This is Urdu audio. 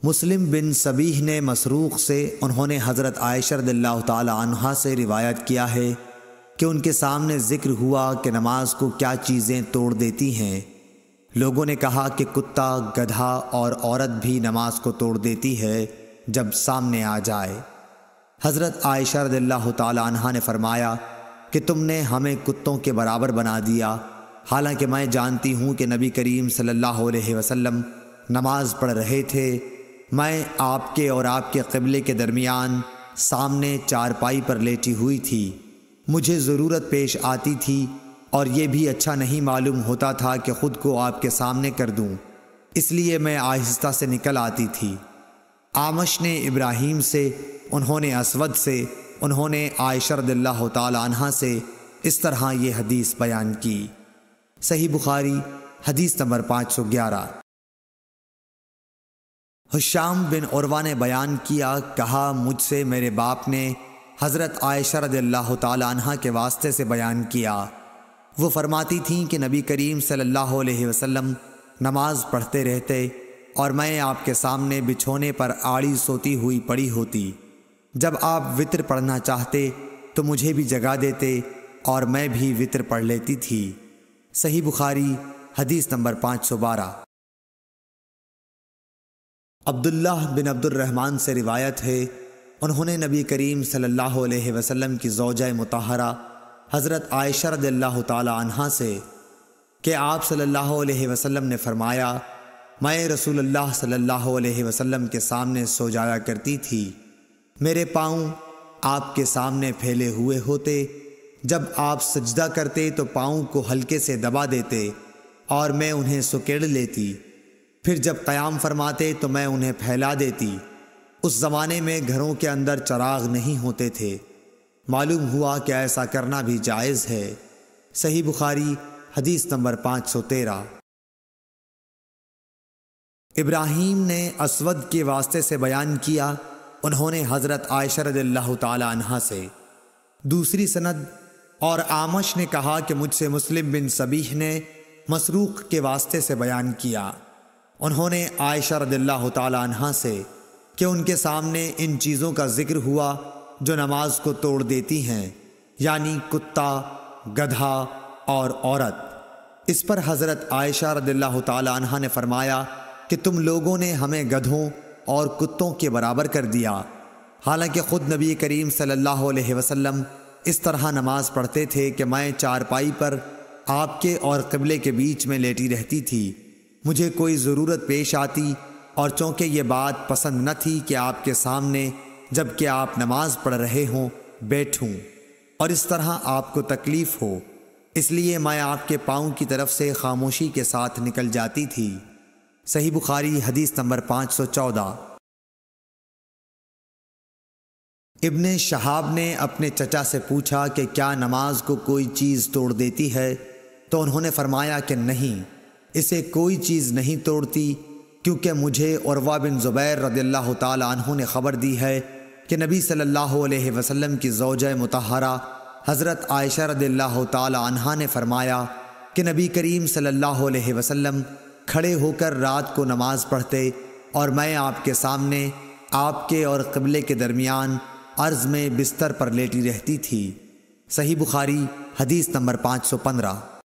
مسلم بن سبیح نے مسروق سے انہوں نے حضرت عائشہ رضی اللہ تعالی عنہا سے روایت کیا ہے کہ ان کے سامنے ذکر ہوا کہ نماز کو کیا چیزیں توڑ دیتی ہیں۔ لوگوں نے کہا کہ کتا، گدھا اور عورت بھی نماز کو توڑ دیتی ہے جب سامنے آ جائے۔ حضرت عائشہ رضی اللہ تعالی عنہا نے فرمایا کہ تم نے ہمیں کتوں کے برابر بنا دیا، حالانکہ میں جانتی ہوں کہ نبی کریم صلی اللہ علیہ وسلم نماز پڑھ رہے تھے۔ میں آپ کے اور آپ کے قبلے کے درمیان سامنے چارپائی پر لیٹی ہوئی تھی۔ مجھے ضرورت پیش آتی تھی اور یہ بھی اچھا نہیں معلوم ہوتا تھا کہ خود کو آپ کے سامنے کر دوں، اس لیے میں آہستہ سے نکل آتی تھی۔ اعمش نے ابراہیم سے، انہوں نے اسود سے، انہوں نے عائشہ رضی اللہ تعالی عنہا سے اس طرح یہ حدیث بیان کی۔ صحیح بخاری حدیث نمبر 511۔ ہشام بن عروہ نے بیان کیا، کہا مجھ سے میرے باپ نے حضرت عائشہ رضی اللہ تعالی عنہا کے واسطے سے بیان کیا۔ وہ فرماتی تھیں کہ نبی کریم صلی اللہ علیہ وسلم نماز پڑھتے رہتے اور میں آپ کے سامنے بچھونے پر آڑی سوتی ہوئی پڑی ہوتی۔ جب آپ وتر پڑھنا چاہتے تو مجھے بھی جگا دیتے اور میں بھی وتر پڑھ لیتی تھی۔ صحیح بخاری حدیث نمبر 512۔ عبداللہ بن عبد الرحمن سے روایت ہے، انہوں نے نبی کریم صلی اللہ علیہ وسلم کی زوجہ مطہرہ حضرت عائشہ رضی اللہ تعالی عنہا سے کہ آپ صلی اللہ علیہ وسلم نے فرمایا، میں رسول اللہ صلی اللہ علیہ وسلم کے سامنے سو جایا کرتی تھی، میرے پاؤں آپ کے سامنے پھیلے ہوئے ہوتے، جب آپ سجدہ کرتے تو پاؤں کو ہلکے سے دبا دیتے اور میں انہیں سکیڑ لیتی، پھر جب قیام فرماتے تو میں انہیں پھیلا دیتی۔ اس زمانے میں گھروں کے اندر چراغ نہیں ہوتے تھے، معلوم ہوا کہ ایسا کرنا بھی جائز ہے۔ صحیح بخاری حدیث نمبر 513۔ ابراہیم نے اسود کے واسطے سے بیان کیا، انہوں نے حضرت عائشہ رضی اللہ تعالی عنہا سے دوسری سند، اور اعمش نے کہا کہ مجھ سے مسلم بن سبیح نے مسروق کے واسطے سے بیان کیا، انہوں نے عائشہ رضی اللہ تعالی عنہا سے کہ ان کے سامنے ان چیزوں کا ذکر ہوا جو نماز کو توڑ دیتی ہیں، یعنی کتا، گدھا اور عورت۔ اس پر حضرت عائشہ رضی اللہ تعالی عنہا نے فرمایا کہ تم لوگوں نے ہمیں گدھوں اور کتوں کے برابر کر دیا، حالانکہ خود نبی کریم صلی اللہ علیہ وسلم اس طرح نماز پڑھتے تھے کہ میں چارپائی پر آپ کے اور قبلے کے بیچ میں لیٹی رہتی تھی۔ مجھے کوئی ضرورت پیش آتی اور چونکہ یہ بات پسند نہ تھی کہ آپ کے سامنے جب کہ آپ نماز پڑھ رہے ہوں بیٹھوں اور اس طرح آپ کو تکلیف ہو، اس لیے میں آپ کے پاؤں کی طرف سے خاموشی کے ساتھ نکل جاتی تھی۔ صحیح بخاری حدیث نمبر 514۔ ابن شہاب نے اپنے چچا سے پوچھا کہ کیا نماز کو کوئی چیز توڑ دیتی ہے، تو انہوں نے فرمایا کہ نہیں، اسے کوئی چیز نہیں توڑتی، کیونکہ مجھے عروہ بن زبیر رضی اللہ تعالی عنہ نے خبر دی ہے کہ نبی صلی اللہ علیہ وسلم کی زوجہ مطہرہ حضرت عائشہ رضی اللہ تعالی عنہا نے فرمایا کہ نبی کریم صلی اللہ علیہ وسلم کھڑے ہو کر رات کو نماز پڑھتے اور میں آپ کے سامنے آپ کے اور قبلے کے درمیان عرض میں بستر پر لیٹی رہتی تھی۔ صحیح بخاری حدیث نمبر 515۔